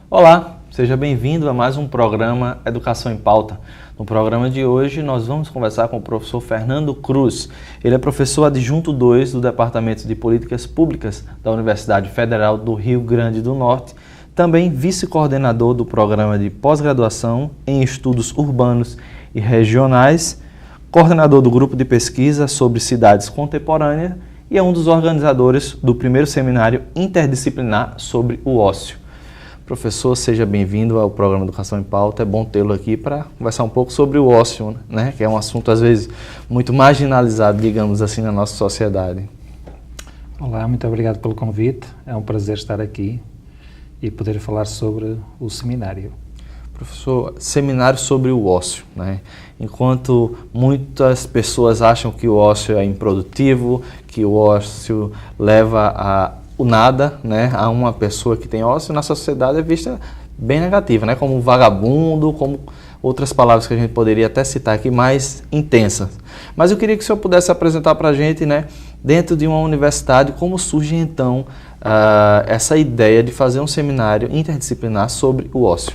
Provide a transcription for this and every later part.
Olá, seja bem-vindo a mais um programa Educação em Pauta. No programa de hoje nós vamos conversar com o professor Fernando Cruz. Ele é professor adjunto 2 do Departamento de Políticas Públicas da Universidade Federal do Rio Grande do Norte, também vice-coordenador do programa de pós-graduação em estudos urbanos e regionais, coordenador do grupo de pesquisa sobre cidades contemporâneas e é um dos organizadores do primeiro seminário interdisciplinar sobre o ócio. Professor, seja bem-vindo ao programa Educação em Pauta. É bom tê-lo aqui para conversar um pouco sobre o ócio, né? Que é um assunto, às vezes, muito marginalizado, digamos assim, na nossa sociedade. Olá, muito obrigado pelo convite. É um prazer estar aqui e poder falar sobre o seminário. Professor, seminário sobre o ócio, né? Enquanto muitas pessoas acham que o ócio é improdutivo, que o ócio leva a o nada, né, a uma pessoa que tem ócio, na sociedade é vista bem negativa, né, como vagabundo, como outras palavras que a gente poderia até citar aqui, mais intensas. Mas eu queria que o senhor pudesse apresentar para a gente, né, dentro de uma universidade, como surge então essa ideia de fazer um seminário interdisciplinar sobre o ócio.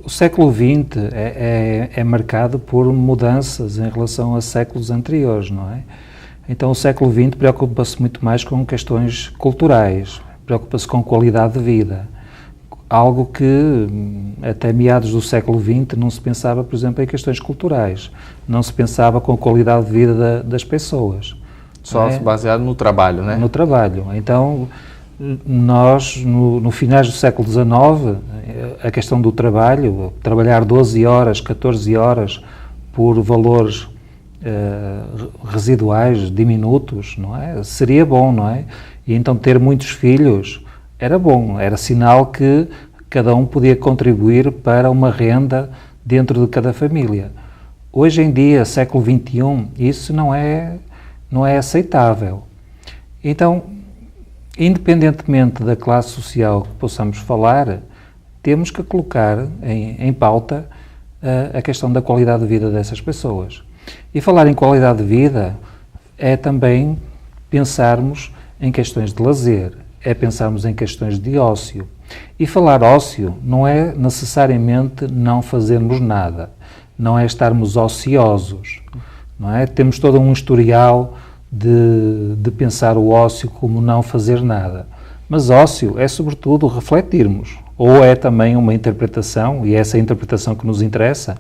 O século XX é marcado por mudanças em relação a séculos anteriores, não é? Então o século XX preocupa-se muito mais com questões culturais, preocupa-se com qualidade de vida, algo que até meados do século XX não se pensava, por exemplo, em questões culturais, não se pensava com a qualidade de vida das pessoas. Só baseado no trabalho, né? No trabalho. Então nós, no finais do século XIX, a questão do trabalho, trabalhar 12 horas, 14 horas por valores residuais, diminutos, não é? Seria bom, não é? E então ter muitos filhos era bom, era sinal que cada um podia contribuir para uma renda dentro de cada família. Hoje em dia, século XXI, isso não é aceitável. Então, independentemente da classe social que possamos falar, temos que colocar em pauta a questão da qualidade de vida dessas pessoas. E falar em qualidade de vida é também pensarmos em questões de lazer, é pensarmos em questões de ócio. E falar ócio não é necessariamente não fazermos nada, não é estarmos ociosos, não é? Temos todo um historial de pensar o ócio como não fazer nada. Mas ócio é sobretudo refletirmos, ou é também uma interpretação, e é essa interpretação que nos interessa,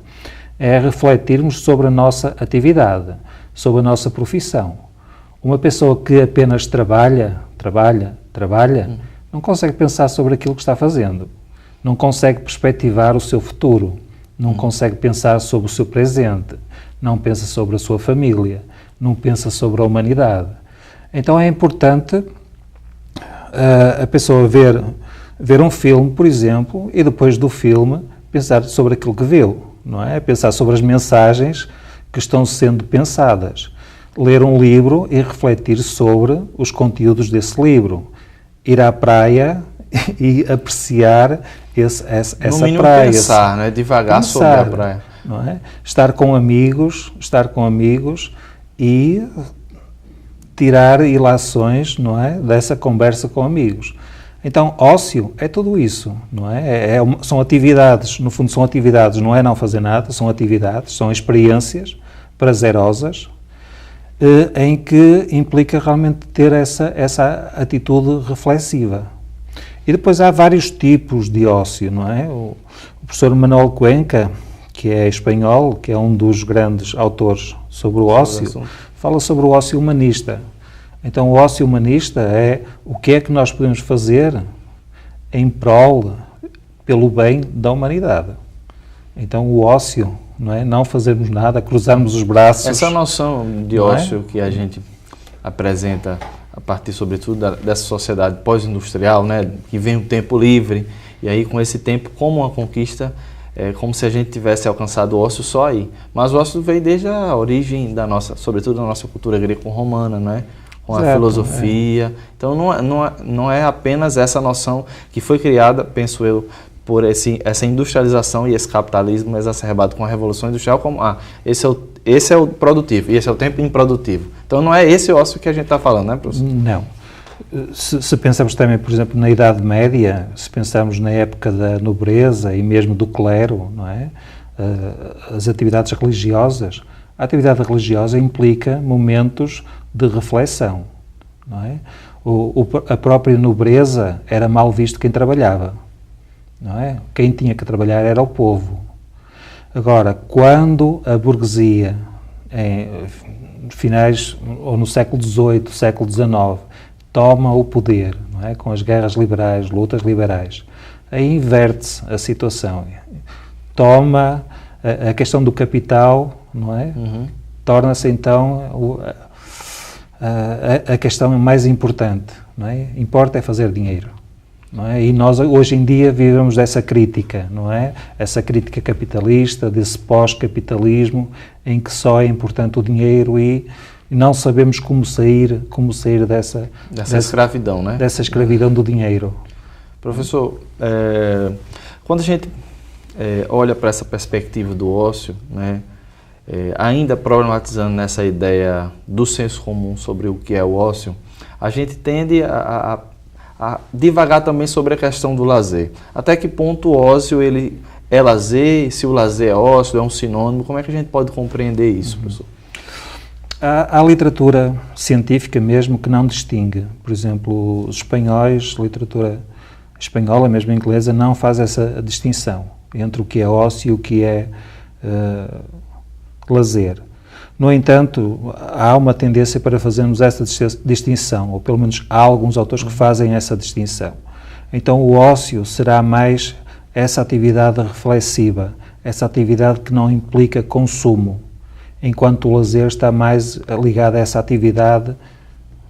é refletirmos sobre a nossa atividade, sobre a nossa profissão. Uma pessoa que apenas trabalha, não consegue pensar sobre aquilo que está fazendo, não consegue perspectivar o seu futuro, não consegue pensar sobre o seu presente, não pensa sobre a sua família, não pensa sobre a humanidade. Então é importante a pessoa ver um filme, por exemplo, e depois do filme pensar sobre aquilo que viu. Não é? Pensar sobre as mensagens que estão sendo pensadas. Ler um livro e refletir sobre os conteúdos desse livro. Ir à praia e apreciar essa praia. Pensar, né? Devagar sobre a praia. Não é? Estar com amigos e tirar ilações, não é? Dessa conversa com amigos. Então, ócio é tudo isso, não é? São atividades, no fundo são atividades, não é não fazer nada, são atividades, são experiências prazerosas, em que implica realmente ter essa atitude reflexiva. E depois há vários tipos de ócio, não é? O professor Manuel Cuenca, que é espanhol, que é um dos grandes autores sobre o ócio, fala sobre o ócio humanista. Então, o ócio humanista é o que é que nós podemos fazer em prol, pelo bem da humanidade. Então, o ócio, não é? Não fazermos nada, cruzarmos os braços. Essa noção de ócio que a gente apresenta a partir, sobretudo, dessa sociedade pós-industrial, né? Que vem um tempo livre, e aí com esse tempo, como uma conquista, é como se a gente tivesse alcançado o ócio só aí. Mas o ócio veio desde a origem da nossa, sobretudo da nossa cultura greco-romana, não é? Com a filosofia. Então não é apenas essa noção que foi criada, penso eu, por essa industrialização e esse capitalismo exacerbado com a Revolução Industrial, como esse é o produtivo e esse é o tempo improdutivo. Então não é esse ócio que a gente está falando, né, professor? Não. Se pensamos também, por exemplo, na Idade Média, se pensamos na época da nobreza e mesmo do clero, não é? As atividades religiosas, a atividade religiosa implica momentos de reflexão, não é? A própria nobreza era mal visto quem trabalhava, não é? Quem tinha que trabalhar era o povo. Agora, quando a burguesia, em finais ou no século XVIII, século XIX, toma o poder, não é? Com as guerras liberais, lutas liberais, aí inverte-se a situação. Toma a questão do capital, não é? Torna-se então a questão mais importante, não é? Importa é fazer dinheiro, não é? E nós hoje em dia vivemos dessa crítica, não é? Essa crítica capitalista, desse pós-capitalismo em que só é importante o dinheiro e não sabemos como sair dessa escravidão, né? Dessa escravidão do dinheiro. Professor, quando a gente olha para essa perspectiva do ócio, né? Ainda problematizando nessa ideia do senso comum sobre o que é o ócio, a gente tende a divagar também sobre a questão do lazer. Até que ponto o ócio ele é lazer, se o lazer é ócio, é um sinônimo, como é que a gente pode compreender isso, professor? Há literatura científica mesmo que não distingue. Por exemplo, os espanhóis, literatura espanhola, mesmo inglesa, não faz essa distinção entre o que é ócio e o que é lazer. No entanto, há uma tendência para fazermos essa distinção, ou pelo menos há alguns autores que fazem essa distinção. Então o ócio será mais essa atividade reflexiva, essa atividade que não implica consumo, enquanto o lazer está mais ligado a essa atividade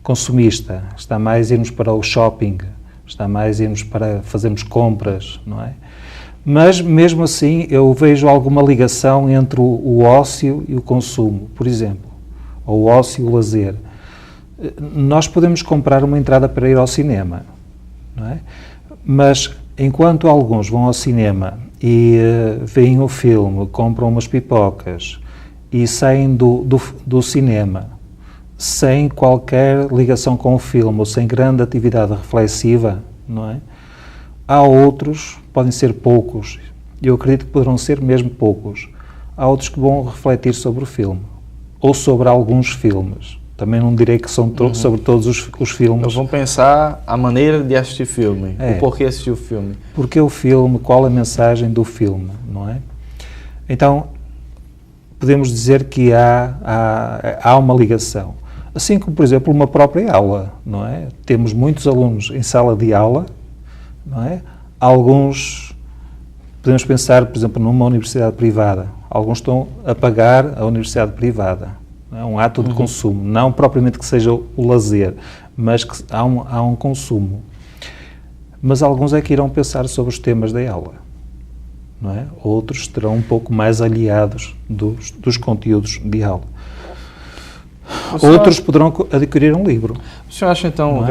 consumista, está mais irmos para o shopping, está mais irmos para fazermos compras, não é? Mas, mesmo assim, eu vejo alguma ligação entre o ócio e o consumo, por exemplo, ou o ócio e o lazer. Nós podemos comprar uma entrada para ir ao cinema, não é? Mas, enquanto alguns vão ao cinema e veem o filme, compram umas pipocas e saem do cinema sem qualquer ligação com o filme ou sem grande atividade reflexiva, não é? Há outros, podem ser poucos, eu acredito que poderão ser mesmo poucos, há outros que vão refletir sobre o filme, ou sobre alguns filmes. Também não direi que são sobre todos os filmes. Então vão pensar a maneira de assistir filme, o porquê assistir o filme. Porque o filme, qual a mensagem do filme, não é? Então, podemos dizer que há uma ligação. Assim como, por exemplo, uma própria aula, não é? Temos muitos alunos em sala de aula, não é? Alguns, podemos pensar, por exemplo, numa universidade privada. Alguns estão a pagar a universidade privada. Não é um ato de consumo. Não propriamente que seja o lazer, mas que há um consumo. Mas alguns é que irão pensar sobre os temas da aula, não é? Outros estarão um pouco mais aliados dos conteúdos de aula. Outros poderão adquirir um livro. O senhor acha, então,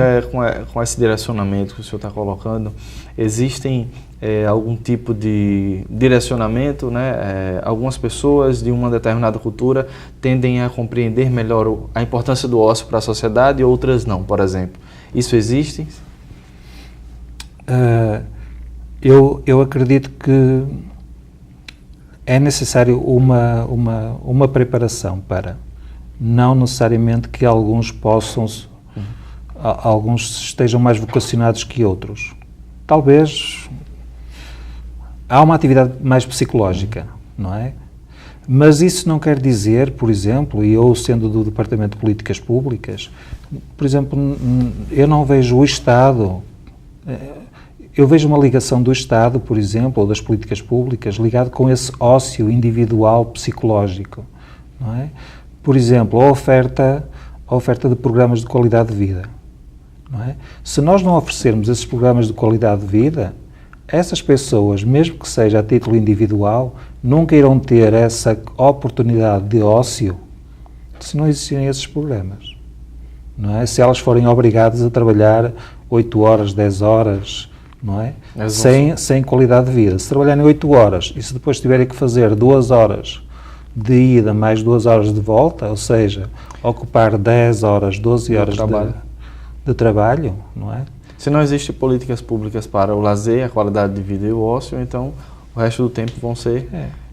com esse direcionamento que o senhor está colocando, existem algum tipo de direcionamento, né? Algumas pessoas de uma determinada cultura tendem a compreender melhor a importância do ócio para a sociedade e outras não, por exemplo. Isso existe? Eu acredito que é necessário uma preparação para... Não necessariamente que alguns alguns estejam mais vocacionados que outros. Talvez há uma atividade mais psicológica, não é? Mas isso não quer dizer, por exemplo, e eu sendo do Departamento de Políticas Públicas, por exemplo, eu não vejo o Estado, eu vejo uma ligação do Estado, por exemplo, ou das políticas públicas, ligado com esse ócio individual psicológico, não é? Por exemplo, a oferta de programas de qualidade de vida, não é? Se nós não oferecermos esses programas de qualidade de vida, essas pessoas, mesmo que seja a título individual, nunca irão ter essa oportunidade de ócio se não existirem esses programas, não é? Se elas forem obrigadas a trabalhar 8 horas, 10 horas, não é? Sem qualidade de vida. Se trabalharem 8 horas e se depois tiverem que fazer 2 horas de ida mais 2 horas de volta, ou seja, ocupar 10 horas, 12 horas de trabalho, não é? Se não existem políticas públicas para o lazer, a qualidade de vida e o ócio, então o resto do tempo vão ser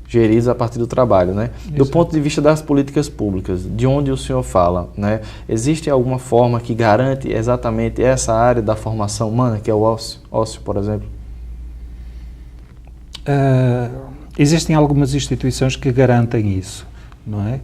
geridos a partir do trabalho, né? Do ponto de vista das políticas públicas, de onde o senhor fala, né? Existe alguma forma que garante exatamente essa área da formação humana, que é o ócio, por exemplo? Existem algumas instituições que garantem isso, não é?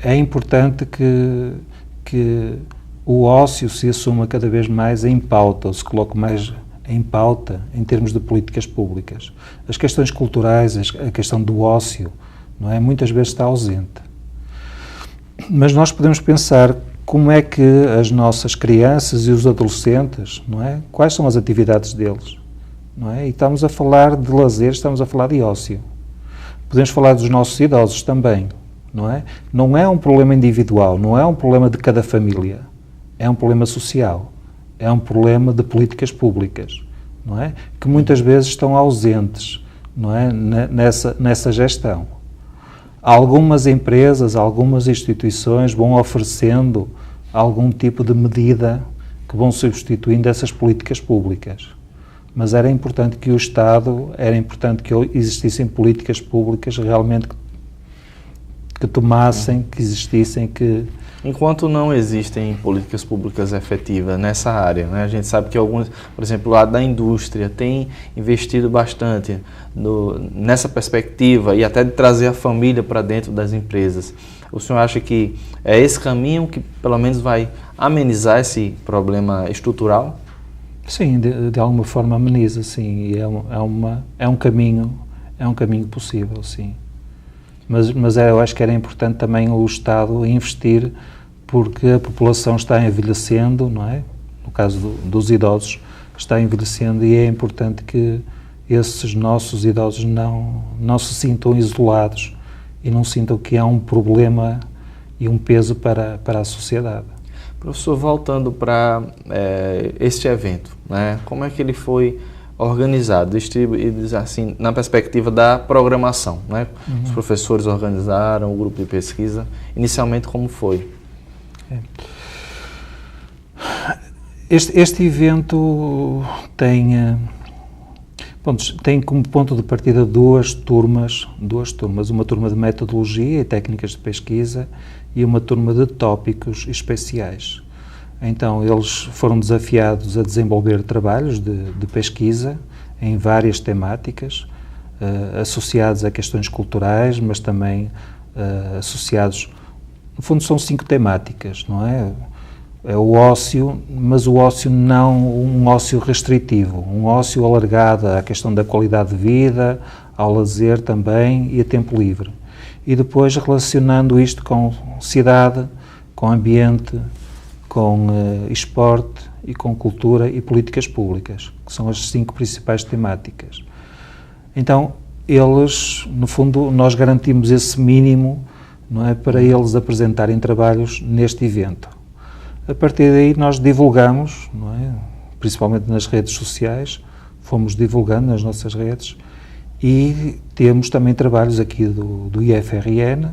É importante que o ócio se assuma cada vez mais em pauta, ou se coloque mais em pauta em termos de políticas públicas. As questões culturais, a questão do ócio, não é? Muitas vezes está ausente. Mas nós podemos pensar como é que as nossas crianças e os adolescentes, não é? Quais são as atividades deles, não é? E estamos a falar de lazer, estamos a falar de ócio. Podemos falar dos nossos idosos também, não é? Não é um problema individual, não é um problema de cada família, é um problema social. É um problema de políticas públicas, não é? Que muitas vezes estão ausentes, não é? Nessa gestão. Algumas empresas, algumas instituições vão oferecendo algum tipo de medida que vão substituindo essas políticas públicas. Mas era importante que o Estado, era importante que existissem políticas públicas realmente que tomassem, que existissem, que... Enquanto não existem políticas públicas efetivas nessa área, né? A gente sabe que alguns, por exemplo, lá da indústria tem investido bastante nessa perspectiva e até de trazer a família para dentro das empresas. O senhor acha que é esse caminho que pelo menos vai amenizar esse problema estrutural? Sim, de alguma forma ameniza, sim, e é um caminho possível, sim. Mas eu acho que era importante também o Estado investir, porque a população está envelhecendo, não é? No caso dos idosos, está envelhecendo e é importante que esses nossos idosos não se sintam isolados e não sintam que há um problema e um peso para a sociedade. Professor, voltando para este evento, né? Como é que ele foi organizado, assim, na perspectiva da programação, né? Os professores organizaram, o grupo de pesquisa, inicialmente como foi? Este evento tem como ponto de partida duas turmas, uma turma de metodologia e técnicas de pesquisa e uma turma de tópicos especiais. Então, eles foram desafiados a desenvolver trabalhos de pesquisa em várias temáticas, associados a questões culturais, mas também associados... No fundo, são 5 temáticas, não é? É o ócio, mas o ócio não um ócio restritivo, um ócio alargado à questão da qualidade de vida, ao lazer também e a tempo livre. E depois relacionando isto com cidade, com ambiente, com esporte e com cultura e políticas públicas, que são as 5 principais temáticas. Então, eles, no fundo, nós garantimos esse mínimo, não é, para eles apresentarem trabalhos neste evento. A partir daí nós divulgamos, não é, principalmente nas redes sociais, fomos divulgando nas nossas redes e temos também trabalhos aqui do IFRN,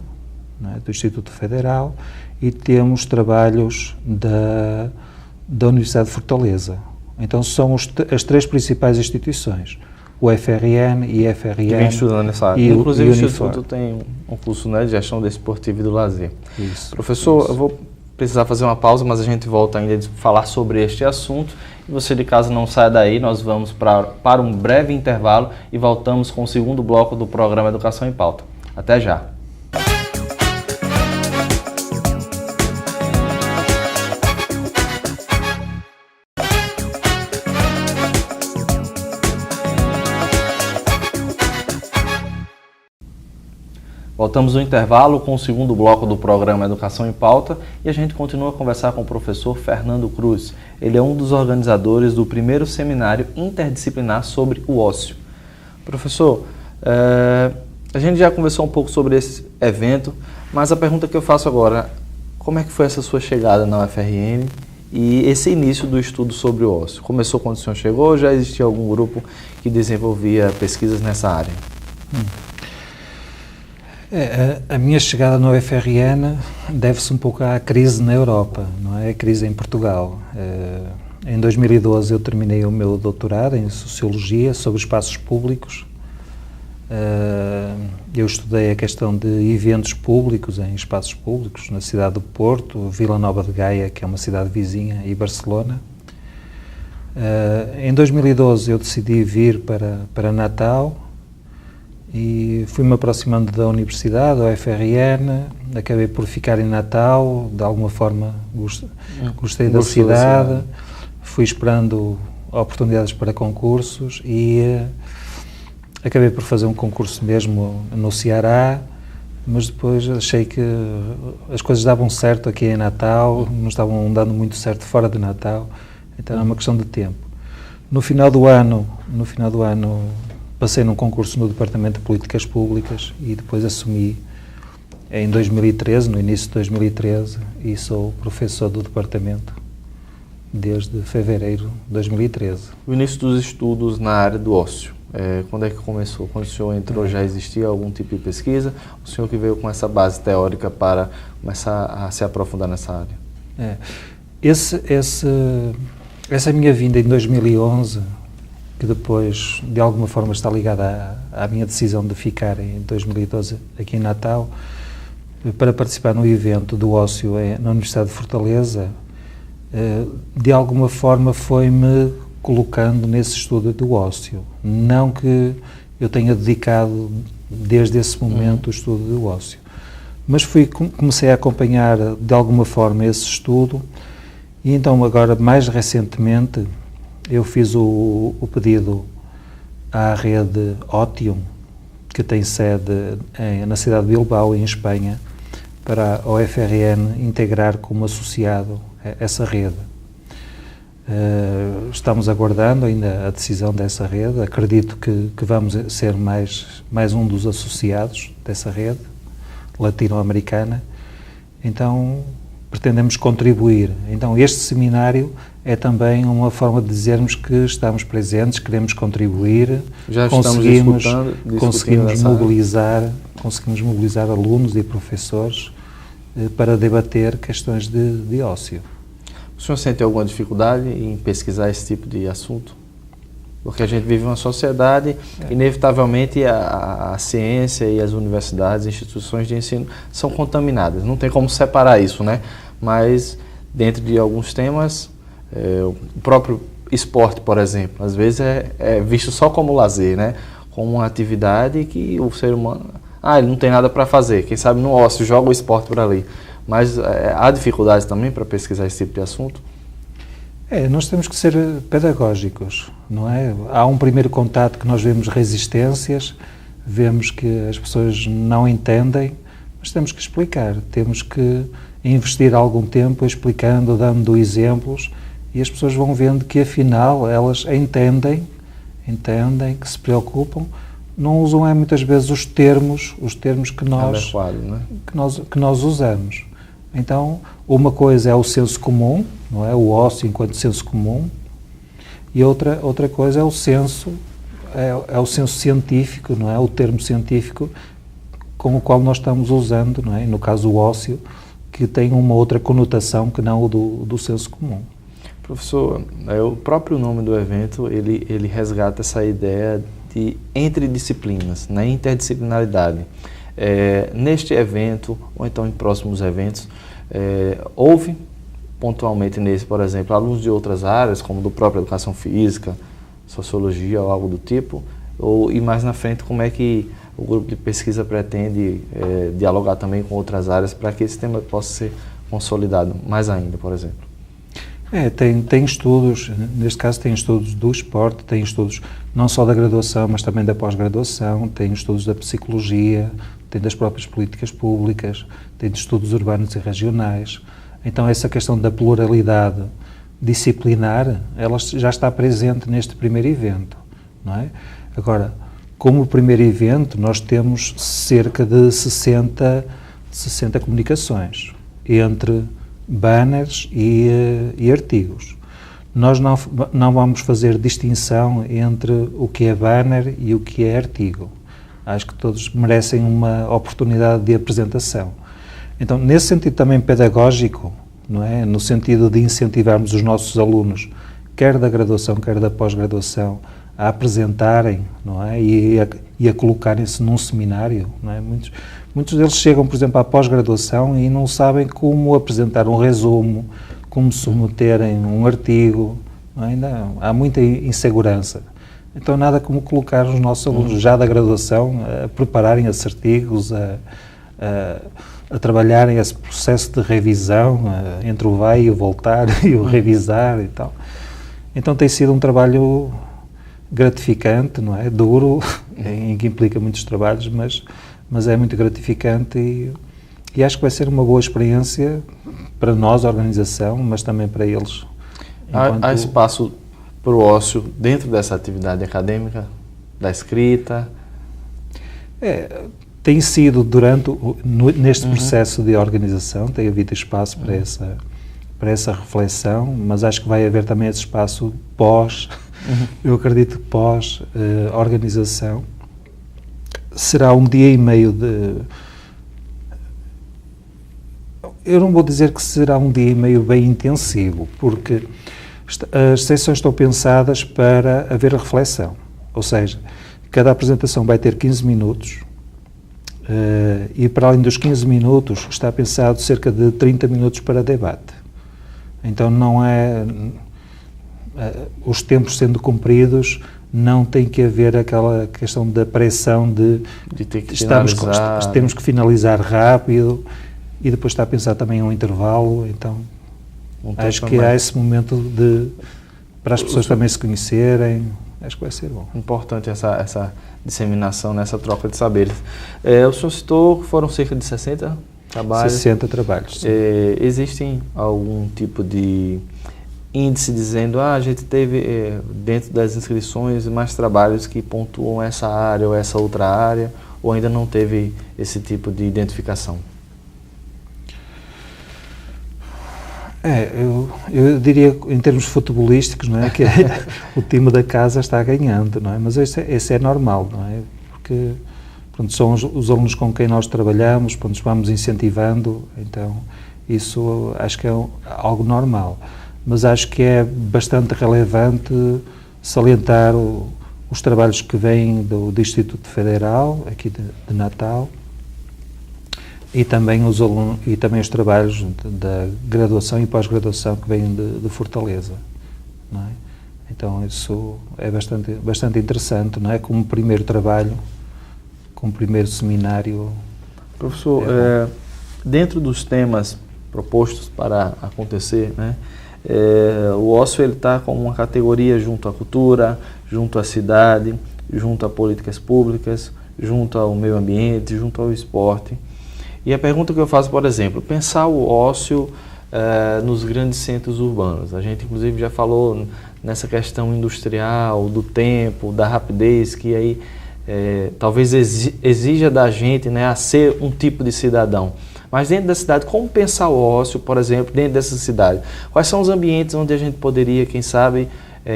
não é, do Instituto Federal, e temos trabalhos da Universidade de Fortaleza. Então são as 3 principais instituições, o FRN, IFRN que vem estudando nessa área. E inclusive o o Instituto tem um curso, né, de gestão desportiva e do lazer. Isso. Professor, eu vou precisar fazer uma pausa, mas a gente volta ainda a falar sobre este assunto. E você de casa não saia daí, nós vamos para um breve intervalo e voltamos com o segundo bloco do programa Educação em Pauta. Até já! Voltamos no intervalo com o segundo bloco do programa Educação em Pauta e a gente continua a conversar com o professor Fernando Cruz. Ele é um dos organizadores do primeiro seminário interdisciplinar sobre o ócio. Professor, a gente já conversou um pouco sobre esse evento, mas a pergunta que eu faço agora, como é que foi essa sua chegada na UFRN e esse início do estudo sobre o ócio? Começou quando o senhor chegou ou já existia algum grupo que desenvolvia pesquisas nessa área? A minha chegada no UFRN deve-se um pouco à crise na Europa, não é? A crise em Portugal. Em 2012 eu terminei o meu doutorado em Sociologia sobre espaços públicos. Eu estudei a questão de eventos públicos em espaços públicos na cidade do Porto, Vila Nova de Gaia, que é uma cidade vizinha, e Barcelona. Em 2012 eu decidi vir para Natal e fui-me aproximando da universidade, da UFRN, acabei por ficar em Natal, de alguma forma gostei da cidade, fui esperando oportunidades para concursos e acabei por fazer um concurso mesmo no Ceará, mas depois achei que as coisas davam certo aqui em Natal, não estavam dando muito certo fora de Natal, então é uma questão de tempo. No final do ano passei num concurso no Departamento de Políticas Públicas e depois assumi em 2013, no início de 2013, e sou professor do departamento desde fevereiro de 2013. O início dos estudos na área do ócio, quando é que começou? Quando o senhor entrou já existia algum tipo de pesquisa? O senhor que veio com essa base teórica para começar a se aprofundar nessa área? Essa minha vinda em 2011, que depois de alguma forma está ligada à minha decisão de ficar em 2012 aqui em Natal, para participar no evento do ócio na Universidade de Fortaleza, de alguma forma foi-me colocando nesse estudo do ócio. Não que eu tenha dedicado desde esse momento o estudo do ócio, mas comecei a acompanhar de alguma forma esse estudo e então agora mais recentemente eu fiz o pedido à rede Otium, que tem sede na cidade de Bilbao, em Espanha, para a UFRN integrar como associado essa rede. Estamos aguardando ainda a decisão dessa rede, acredito que vamos ser mais um dos associados dessa rede latino-americana, então pretendemos contribuir. Então este seminário é também uma forma de dizermos que estamos presentes, queremos contribuir, Já conseguimos mobilizar alunos e professores para debater questões de ócio. O senhor sente alguma dificuldade em pesquisar esse tipo de assunto? Porque a gente vive uma sociedade, inevitavelmente a ciência e as universidades, instituições de ensino são contaminadas. Não tem como separar isso, né? Mas dentro de alguns temas, o próprio esporte, por exemplo, às vezes é visto só como lazer, né? Como uma atividade que o ser humano... ele não tem nada para fazer, quem sabe no ócio, joga o esporte por ali. Mas há dificuldades também para pesquisar esse tipo de assunto? Nós temos que ser pedagógicos, não é? Há um primeiro contato que nós vemos resistências, vemos que as pessoas não entendem, mas temos que explicar, temos que investir algum tempo explicando, dando exemplos, e as pessoas vão vendo que afinal elas entendem, que se preocupam, não usam muitas vezes os termos que nós usamos. Então, uma coisa é o senso comum, não é? O ócio enquanto senso comum, e outra coisa é o senso científico, não é? O termo científico com o qual nós estamos usando, não é? No caso o ócio, que tem uma outra conotação que não o do senso comum. Professor, o próprio nome do evento, ele resgata essa ideia de entre disciplinas, na interdisciplinaridade. Neste evento, ou então em próximos eventos, houve pontualmente nesse, por exemplo, alunos de outras áreas, como do próprio educação física, sociologia ou algo do tipo, e mais na frente como é que o grupo de pesquisa pretende dialogar também com outras áreas para que esse tema possa ser consolidado mais ainda, por exemplo? Tem estudos, neste caso tem estudos do esporte, tem estudos não só da graduação, mas também da pós-graduação, tem estudos da psicologia, tem das próprias políticas públicas, tem de estudos urbanos e regionais. Então essa questão da pluralidade disciplinar, ela já está presente neste primeiro evento, não é? Agora, como primeiro evento, nós temos cerca de 60 comunicações entre banners e artigos. Nós não vamos fazer distinção entre o que é banner e o que é artigo. Acho que todos merecem uma oportunidade de apresentação. Então, nesse sentido também pedagógico, não é? No sentido de incentivarmos os nossos alunos, quer da graduação, quer da pós-graduação, a apresentarem, não é? E a colocarem-se num seminário, não é? Muitos deles chegam, por exemplo, à pós-graduação e não sabem como apresentar um resumo, como submeterem um artigo, não é? Ainda há muita insegurança. Então, nada como colocar os nossos alunos já da graduação a prepararem esses artigos, a trabalharem esse processo de revisão, entre o vai e o voltar e o revisar e tal. Então, tem sido um trabalho gratificante, não é? Duro, em que implica muitos trabalhos, mas é muito gratificante e acho que vai ser uma boa experiência para nós, a organização, mas também para eles. Há espaço para o ócio dentro dessa atividade acadêmica, da escrita? Tem sido neste processo de organização, tem havido espaço para essa reflexão, mas acho que vai haver também esse espaço eu acredito que pós-organização. Será um dia e meio eu não vou dizer que será um dia e meio bem intensivo, porque as sessões estão pensadas para haver reflexão, ou seja, cada apresentação vai ter 15 minutos e para além dos 15 minutos está pensado cerca de 30 minutos para debate. Então não é... os tempos sendo cumpridos, não tem que haver aquela questão da pressão de ter que temos que finalizar rápido e depois está a pensar também um intervalo, então acho que há esse momento para as pessoas também se conhecerem, acho que vai ser bom. Importante essa disseminação, essa troca de saberes. O senhor citou que foram cerca de 60 trabalhos. 60 trabalhos. Existem algum tipo de índice dizendo, a gente teve dentro das inscrições mais trabalhos que pontuam essa área ou essa outra área, ou ainda não teve esse tipo de identificação? Eu diria, em termos futebolísticos, não é, que o time da casa está ganhando, não é? Mas esse é normal, não é? Porque pronto, são os alunos com quem nós trabalhamos, nos vamos incentivando, então isso acho que é algo normal. Mas acho que é bastante relevante salientar os trabalhos que vêm do Instituto Federal, aqui de Natal, e também os trabalhos da graduação e pós-graduação que vêm de Fortaleza, não é? Então isso é bastante interessante, não é? Como primeiro trabalho, como primeiro seminário. Professor, dentro dos temas propostos para acontecer, né? O ócio está como uma categoria junto à cultura, junto à cidade, junto a políticas públicas, junto ao meio ambiente, junto ao esporte. E a pergunta que eu faço, por exemplo, pensar o ócio nos grandes centros urbanos. A gente, inclusive, já falou nessa questão industrial, do tempo, da rapidez, que aí talvez exija da gente, né, a ser um tipo de cidadão. Mas dentro da cidade, como pensar o ócio, por exemplo, dentro dessa cidade? Quais são os ambientes onde a gente poderia, quem sabe,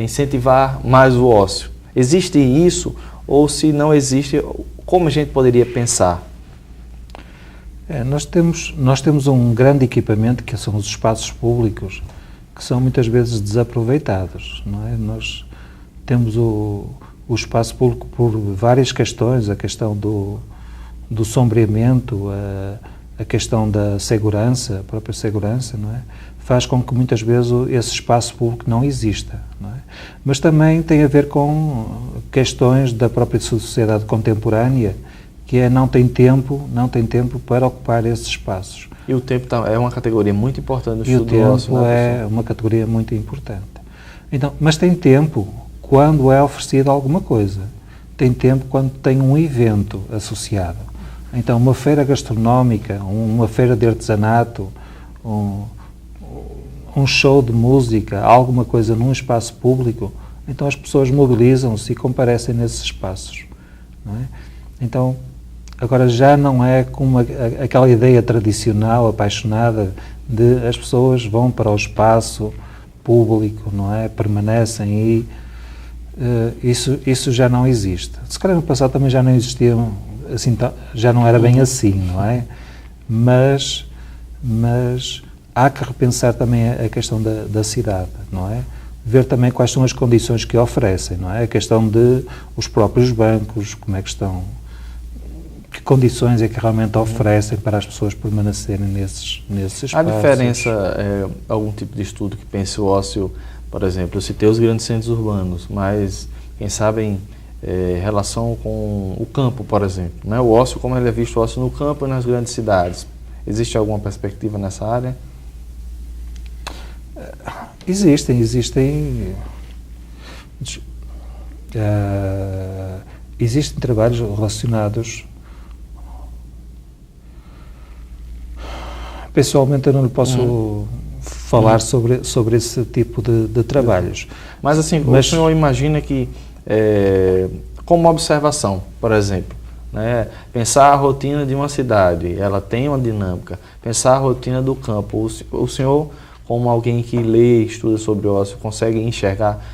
incentivar mais o ócio? Existe isso? Ou se não existe, como a gente poderia pensar? Nós temos um grande equipamento, que são os espaços públicos, que são muitas vezes desaproveitados, não é? Nós temos o espaço público por várias questões, a questão do sombreamento, a questão da segurança, a própria segurança, não é? Faz com que muitas vezes esse espaço público não exista, não é? Mas também tem a ver com questões da própria sociedade contemporânea, que não tem tempo para ocupar esses espaços. E o tempo é uma categoria muito importante no estudo do ócio. E o tempo é uma categoria muito importante. Então, mas tem tempo quando é oferecido alguma coisa. Tem tempo quando tem um evento associado. Então, uma feira gastronómica, uma feira de artesanato, um show de música, alguma coisa num espaço público, então as pessoas mobilizam-se e comparecem nesses espaços, não é? Então, agora já não é como aquela ideia tradicional, apaixonada, de as pessoas vão para o espaço público, não é? Permanecem e isso já não existe. Se calhar no passado também já não existia, assim, já não era bem assim, não é? Mas há que repensar também a questão da cidade, não é? Ver também quais são as condições que oferecem, não é? A questão de os próprios bancos, como é que estão, que condições é que realmente oferecem para as pessoas permanecerem nesses espaços. Há diferença, algum tipo de estudo que pense o ócio, por exemplo, eu citei os grandes centros urbanos, mas quem sabe em relação com o campo, por exemplo, né? O ócio, como ele é visto, o ócio no campo e nas grandes cidades. Existe alguma perspectiva nessa área? Existem trabalhos relacionados. Pessoalmente eu não posso falar sobre esse tipo de trabalhos. Mas assim, o senhor imagina que, como observação, por exemplo, né, pensar a rotina de uma cidade, ela tem uma dinâmica, pensar a rotina do campo, o senhor, como alguém que lê e estuda sobre o ócio, consegue enxergar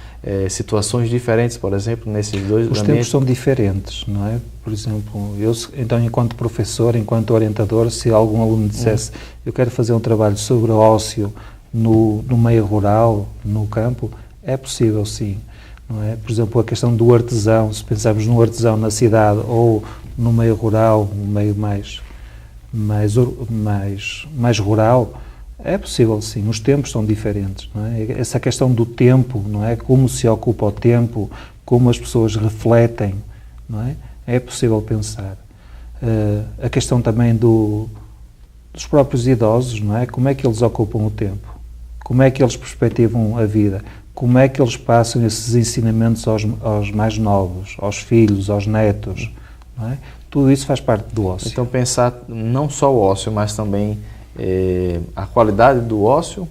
situações diferentes, por exemplo, nesses dois ambientes? Os tempos são diferentes, não é? Por exemplo, então, enquanto professor, enquanto orientador, se algum aluno dissesse eu quero fazer um trabalho sobre o ócio no meio rural, no campo, é possível, sim. Não é? Por exemplo, a questão do artesão, se pensarmos no artesão na cidade ou no meio rural, no meio mais rural, é possível, sim. Os tempos são diferentes, não é? Essa questão do tempo, não é? Como se ocupa o tempo, como as pessoas refletem, não é? É possível pensar. A questão também dos próprios idosos, não é? Como é que eles ocupam o tempo? Como é que eles perspectivam a vida? Como é que eles passam esses ensinamentos aos mais novos, aos filhos, aos netos, não é? Tudo isso faz parte do ócio. Então pensar não só o ócio, mas também a qualidade do ócio,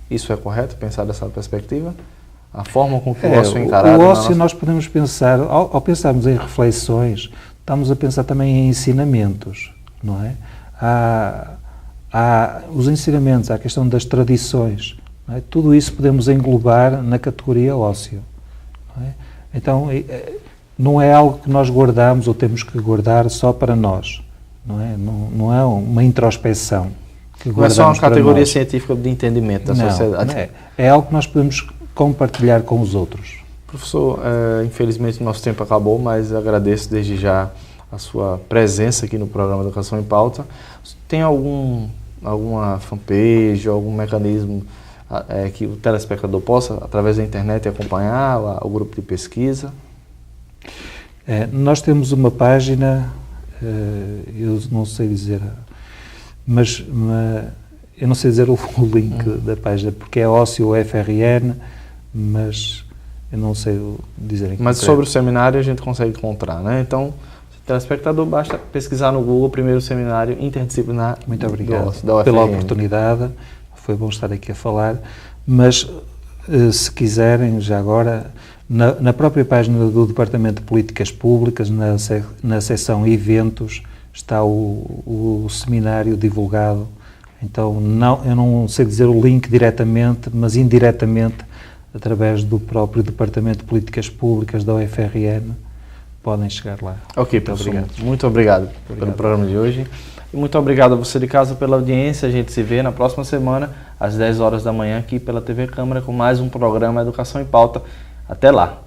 isso é correto, pensar dessa perspectiva? A forma com que o ócio é encarado? O ócio nós podemos pensar, ao pensarmos em reflexões, estamos a pensar também em ensinamentos, não é? Há os ensinamentos, há a questão das tradições, não é? Tudo isso podemos englobar na categoria ócio, não é? Então, não é algo que nós guardamos ou temos que guardar só para nós, não é? Não é uma introspeção que guardamos. Não é só uma categoria científica de entendimento da sociedade. Não, é algo que nós podemos compartilhar com os outros. Professor, infelizmente o nosso tempo acabou, mas agradeço desde já a sua presença aqui no programa Educação em Pauta. Tem alguma fanpage, algum mecanismo que o telespectador possa, através da internet, acompanhar o grupo de pesquisa? Nós temos uma página, eu não sei dizer, mas eu não sei dizer o link da página, porque é ócio FRN, mas eu não sei dizer. Mas sobre o seminário a gente consegue encontrar, né? Então, telespectador, basta pesquisar no Google o primeiro seminário interdisciplinar. Muito obrigado pela oportunidade, foi bom estar aqui a falar, mas se quiserem, já agora, na própria página do Departamento de Políticas Públicas, na seção Eventos, está o seminário divulgado. Então, eu não sei dizer o link diretamente, mas indiretamente, através do próprio Departamento de Políticas Públicas da UFRN, podem chegar lá. Ok, professor. Muito obrigado pelo programa de hoje. E muito obrigado a você de casa pela audiência. A gente se vê na próxima semana, às 10 horas da manhã, aqui pela TV Câmara, com mais um programa Educação em Pauta. Até lá!